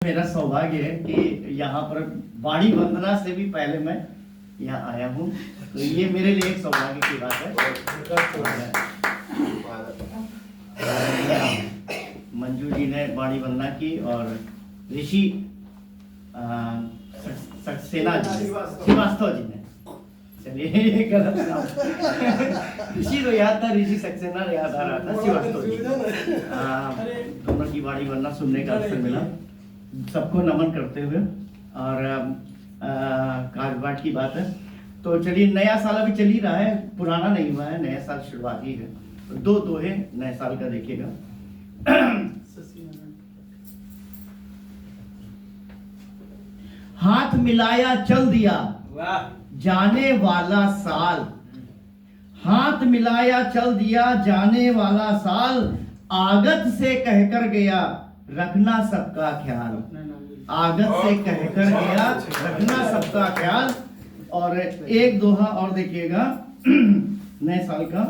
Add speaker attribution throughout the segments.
Speaker 1: मेरा सौभाग्य है कि यहाँ पर वाणी वंदना से भी पहले मैं यहाँ आया हूँ, तो ये मेरे लिए एक सौभाग्य की बात है। मंजू जी ने वाणी वंदना की और ऋषि सक्सेना जी श्रीवास्तव जी ने, चलिए ये गलत नाम ऋषि तो याद था, ऋषि सक्सेना याद आ रहा था, श्रीवास्तव जी दोनों की वाणी वंदना सुनने का अवसर मिला। सबको नमन करते हुए और काजबाट की बात है तो चलिए, नया साल अभी चल ही रहा है, पुराना नहीं हुआ है, नया साल शुरुआत ही है। तो दो दोहे नए साल का देखिएगा। हाथ मिलाया चल दिया जाने वाला साल, हाथ मिलाया चल दिया जाने वाला साल, आगत से कहकर गया रखना सबका ख्याल, आगत से कहकर गया रखना सबका ख्याल। और एक दोहा और देखिएगा नए साल का।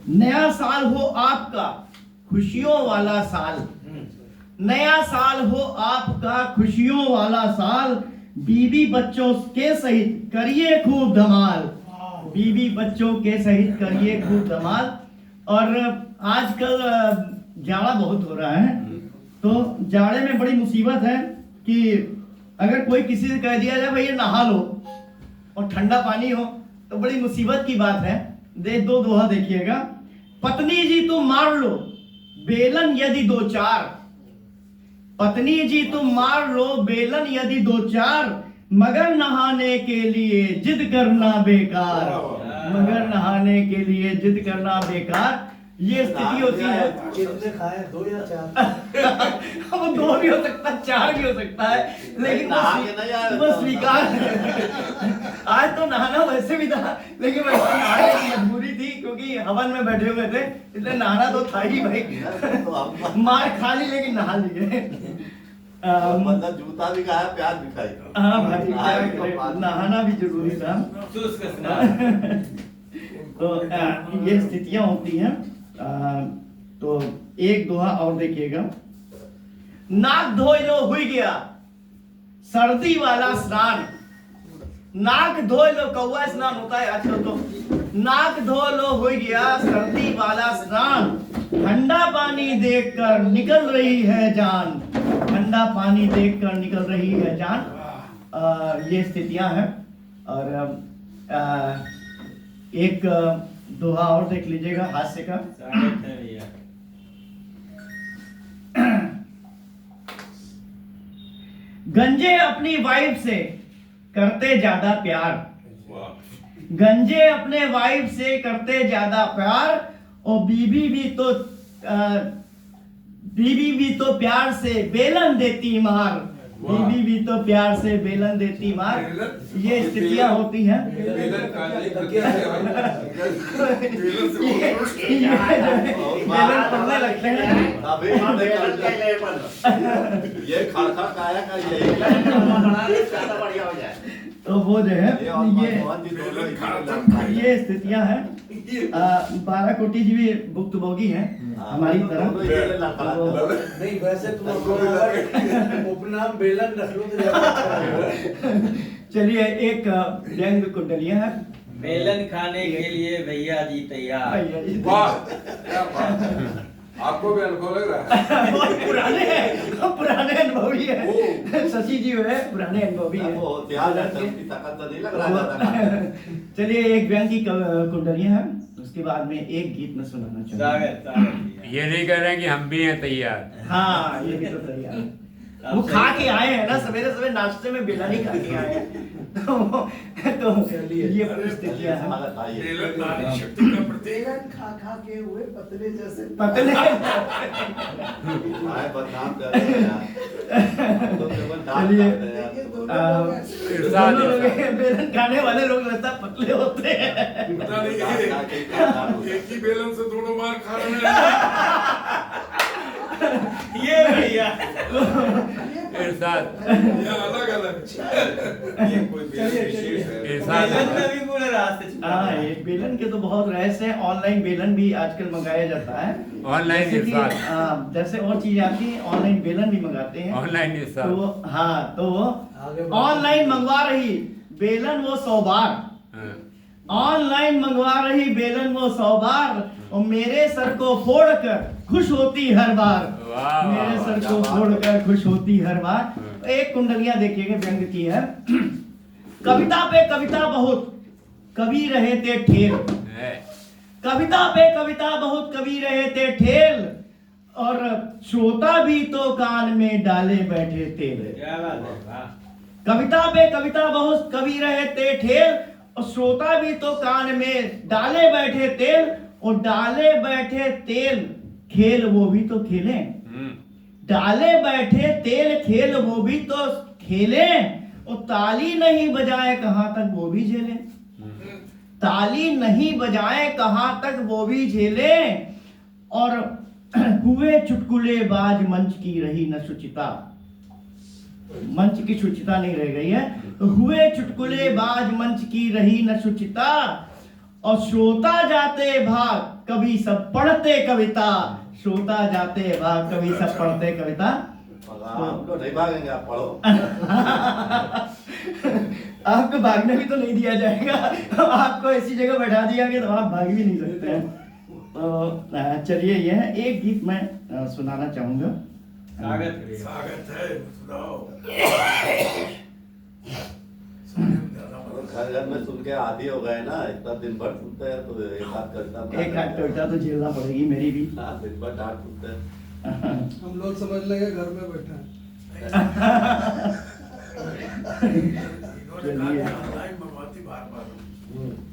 Speaker 1: नया साल हो आपका खुशियों वाला साल, नया साल हो आपका खुशियों वाला साल, बीवी बच्चों के सहित करिए खूब धमाल, बीवी बच्चों के सहित करिए खूब धमाल। और आजकल जाड़ा बहुत हो रहा है, तो जाड़े में बड़ी मुसीबत है कि अगर कोई किसी से कह दिया जाए भैया नहा लो और ठंडा पानी हो तो बड़ी मुसीबत की बात है। दो दोहा देखिएगा। पत्नी जी तुम मार लो बेलन यदि दो चार, पत्नी जी तुम मार लो बेलन यदि दो चार, मगर नहाने के लिए जिद करना बेकार, मगर नहाने के लिए जिद करना बेकार। ये स्थिति होती है।
Speaker 2: कितने खाए, दो या चार?
Speaker 1: अब दो भी हो सकता है, चार भी हो सकता है, लेकिन बस स्वीकार। आज तो नहाना वैसे भी था, लेकिन नहाने की मजबूरी थी क्योंकि हवन में बैठे हुए थे, इसलिए नहाना तो था ही भाई। मार खा ली लेकिन नहा लिए।
Speaker 3: मतलब जूता भी खाया, प्याज भी खाई।
Speaker 1: हाँ भाई, नहाना भी जरूरी था। तो ये स्थितियां होती हैं। तो एक दोहा और देखिएगा। नाक धो लो हुई गया सर्दी वाला स्नान, नाक धो लो, कौवा स्नान होता है आजकल, तो नाक धो लो हुई गया सर्दी वाला स्नान, ठंडा पानी देखकर निकल रही है जान, ठंडा पानी देखकर निकल रही है जान। ये स्थितियां हैं। और एक दोहा और देख लीजिएगा हास्य का। गंजे अपनी वाइफ से करते ज्यादा प्यार, गंजे अपने वाइफ से करते ज्यादा प्यार, और बीवी भी तो प्यार से बेलन देती मार, बीवी भी तो प्यार से बेलन देती मार। ये स्थितियां होती हैं। बेलन पढ़ने लगते हैं।
Speaker 3: ये खड़खड़ काया का यही बढ़िया हो जाए।
Speaker 1: तो वो जो है ये स्थितियां हैं। 12 कोटि जी भी भुक्तभोगी हैं हमारी तरह।
Speaker 2: नहीं, वैसे तुम उपनाम बेलन रख लो तो ज्यादा अच्छा रहेगा।
Speaker 1: चलिए एक व्यंग कुंडलियां है।
Speaker 4: बेलन खाने के लिए भैया जी तैयार।
Speaker 5: वाह, आपको भी अनुभव लग रहा है।
Speaker 1: बहुत पुराने अनुभवी है, शशि जी है पुराने अनुभवी है।
Speaker 3: नहीं लग रहा।
Speaker 1: चलिए एक व्यंग की कुंडलियां हैं, उसके बाद में एक गीत में सुनाना चाहूंगा।
Speaker 6: ये नहीं कह रहे हैं कि हम भी हैं तैयार।
Speaker 1: हाँ, ये भी तो तैयार है। वो खा के आए हैं ना, सवेरे सवेरे नाश्ते में बेला नहीं खा के आए हैं। तो ये परिस्थितियां हैं।
Speaker 5: शक्ति का प्रतीक।
Speaker 2: बेलन खा खा के हुए पतले जैसे,
Speaker 1: पतले
Speaker 3: बदनाम कर रहे हैं यार। तो केवल डांट
Speaker 1: चलिए,
Speaker 3: करते हैं यार।
Speaker 1: दोनों लोग बेलन खाने वाले लोग लगता है पतले होते हैं।
Speaker 5: पता नहीं एक ही बेलन से दोनों मार खा रहे हैं।
Speaker 4: ये बढ़िया।
Speaker 6: इरशाद
Speaker 5: ये अलग अलग ये कोई विशेष है।
Speaker 6: इरशाद
Speaker 4: बेलन में भी पूरे रास्ते छुपा
Speaker 1: हाँ,
Speaker 4: है।
Speaker 1: ये बेलन के तो बहुत रहस्य हैं। ऑनलाइन बेलन भी आजकल मंगाया जाता है।
Speaker 6: ऑनलाइन
Speaker 1: जैसे कि,
Speaker 6: इरशाद
Speaker 1: जैसे और चीजें आती हैं, ऑनलाइन बेलन भी मंगाते हैं।
Speaker 6: ऑनलाइन
Speaker 1: तो
Speaker 6: इरशाद
Speaker 1: हाँ, तो
Speaker 2: आगे बढ़ो।
Speaker 1: ऑनलाइन मंगवा रही बेलन वो 100 बार,
Speaker 6: हाँ।
Speaker 1: ऑनलाइन मंगवा रही बेलन वो 100 बार, और मेरे सर को फोड़कर खुश होती हर बार।
Speaker 6: वाह,
Speaker 1: मेरे
Speaker 6: वाह,
Speaker 1: सर
Speaker 3: क्या
Speaker 1: को
Speaker 3: बात है।
Speaker 1: फोड़कर खुश होती हर बार। एक कुंडलियां देखिएगा, व्यंग की है। कविता पे कविता बहुत, कवि रहे थे ठेल।
Speaker 6: है।
Speaker 1: कविता पे कविता बहुत, कवि रहे थे ठेल, और श्रोता भी तो कान में डाले बैठे तेल।
Speaker 4: क्या बात है, वाह।
Speaker 1: कविता पे कविता बहुत, कवि रहे थे ठेल, और श्रोता भी तो कान में डाले बैठे तेल। और डाले बैठे तेल खेल वो भी तो खेले, डाले बैठे तेल खेल वो भी तो खेले, और ताली नहीं बजाए कहां तक वो भी झेले। ताली नहीं बजाए कहां तक वो भी झेले, और हुए चुटकुले बाज मंच की रही न शुचिता। मंच की शुचिता नहीं रह गई है। तो हुए चुटकुले बाज मंच की रही न शुचिता, और श्रोता जाते भाग कवि सब पढ़ते कविता। श्रोता जाते भाग कवि सब पढ़ते कविता।
Speaker 3: हम तो नहीं भागेंगे, आप पढ़ो।
Speaker 1: आपको भागने भी तो नहीं दिया जाएगा। आपको ऐसी जगह बैठा दिया कि तो आप भाग भी नहीं सकते हैं। तो चलिए, यह एक गीत मैं सुनाना चाहूंगा।
Speaker 4: स्वागत करिए।
Speaker 5: स्वागत है, सुनाओ।
Speaker 3: घर घर में सुन के आदी हो गए ना, इतना दिन भर सुनते हैं तो एक हाथ करता
Speaker 1: एक हाथ कविता तो झेलना पड़ेगी मेरी भी।
Speaker 3: हाँ, दिन भर डांट सुनते हैं।
Speaker 2: हम लोग समझ लेंगे घर में बैठा है।
Speaker 5: इन्होंने कहा कि ऑनलाइन मंगवाती बार बार,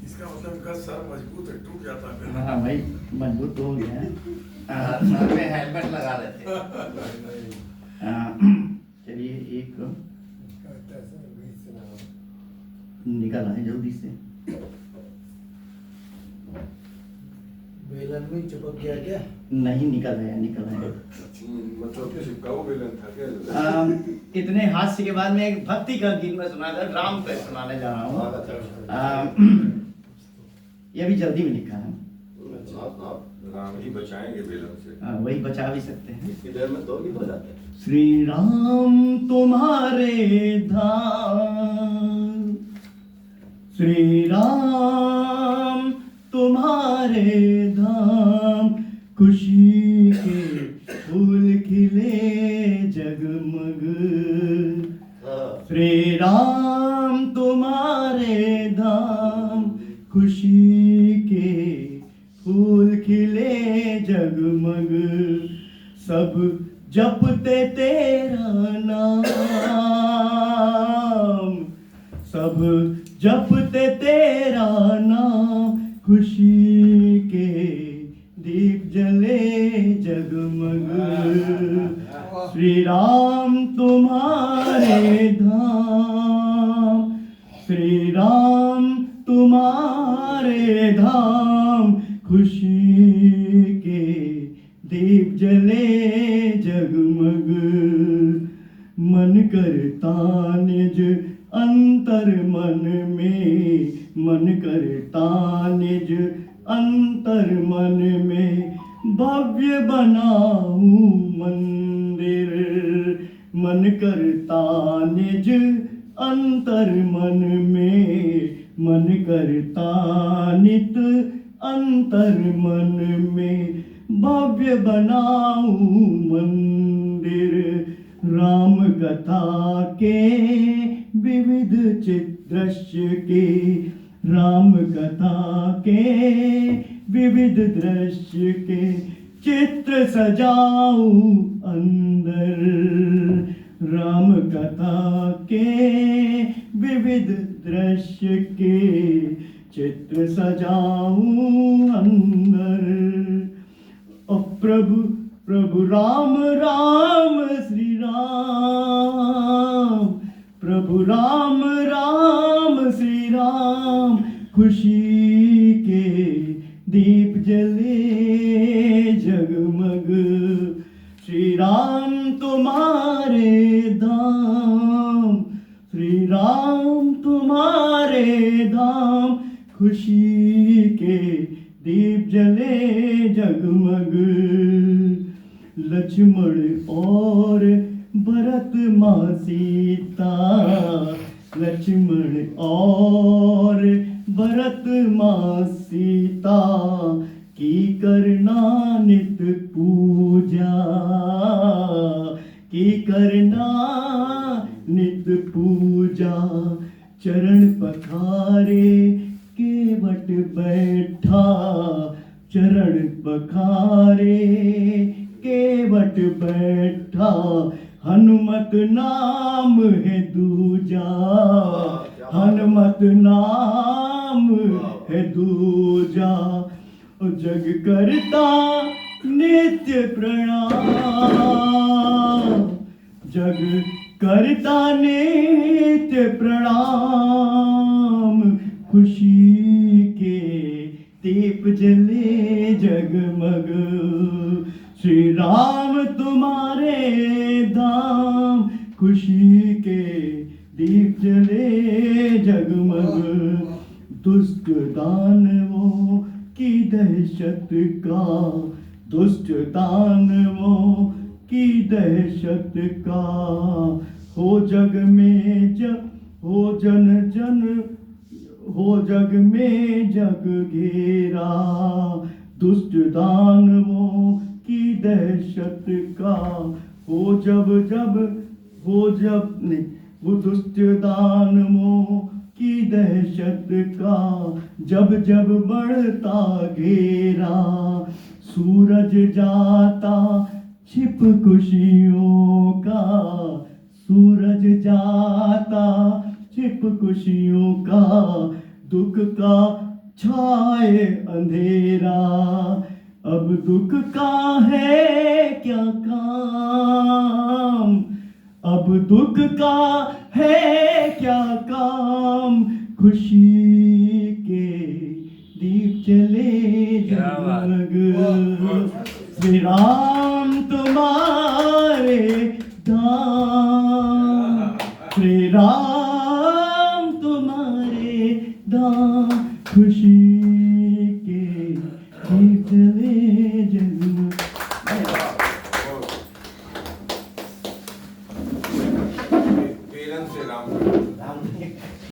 Speaker 5: इसका मतलब इनका सर मजबूत है, टूट जाता है फिर।
Speaker 1: हाँ भाई, मजबूत तो हो गया है।
Speaker 3: सर में हेलमेट लगा लेते हैं।
Speaker 1: चलिए, एक निकल आए जल्दी से।
Speaker 2: बेलन में चिपक गया क्या?
Speaker 1: नहीं, निकल आया, निकल आया।
Speaker 5: मतलब चिपकाऊ बेलन था क्या?
Speaker 1: इतने हास्य के बाद में एक भक्ति का गीत में सुना था, राम पे सुनाने जा रहा हूँ।
Speaker 3: बहुत अच्छा।
Speaker 1: ये भी जल्दी में लिखा है।
Speaker 3: सुनाओ, सुनाओ।
Speaker 5: राम ही बचाएंगे बेलन से।
Speaker 1: वही बचा भी सकते हैं।
Speaker 3: इतनी देर में 2 गीत हो जाते हैं।
Speaker 1: श्री राम तुम्हारे धाम, श्री राम तुम्हारे धाम, खुशी के फूल खिले जगमग।
Speaker 3: हाँ।
Speaker 1: श्री राम तुम्हारे धाम, खुशी के फूल खिले जगमग। सब जपते तेरा नाम, सब जपते तेरा नाम, खुशी के दीप जले जगमग। श्री राम तुम्हारे धाम, श्री राम तुम्हारे धाम, खुशी के दीप जले जगमग। मन करता निज अंतर मन में, मन करता निज अंतर मन में, भव्य बनाऊं मंदिर। मन करता निज अंतर मन में, मन करता नित अंतर मन में, भव्य बनाऊं मंदिर। राम कथा के विविध दृश्य के, राम कथा के विविध दृश्य के, चित्र सजाऊं अंदर। राम कथा के विविध दृश्य के, चित्र सजाऊं अंदर। ओ प्रभु प्रभु राम राम श्री राम, प्रभु राम राम श्री राम, खुशी के दीप जले जगमग। श्री राम तुम्हारे धाम, श्री राम तुम्हारे धाम, खुशी के दीप जले जगमग, लक्ष्मण और भरत माँ सीता, लक्ष्मण और भरत माँ सीता की करना नित पूजा, की करना नित पूजा, चरण पखारे केवट बैठा, चरण पखारे केवट बैठा, हनुमत नाम है दूजा, हनुमत नाम है दूजा, जग करता नित्य प्रणाम, जग करता नित्य प्रणाम, खुशी के दीप जले जगमग, श्री राम तुम्हारे धाम, खुशी के दीप जले जगमग, दुष्ट दानवों की दहशत का, दुष्ट दानवों की दहशत का, हो जग में हो जन जन, हो जग में जग घेरा, दुष्ट दानवों की दहशत का, हो जब नहीं, वो दुष्ट दानवों की दहशत का, जब जब बढ़ता घेरा, सूरज जाता छिप खुशियों का, सूरज जाता छिप खुशियों का, दुख का छाए अंधेरा, अब दुख का है क्या काम, अब दुख का है क्या काम, खुशी के दीप जले जगमग, श्री राम तुम्हारे धाम, श्री राम तुम्हारे धाम, खुशी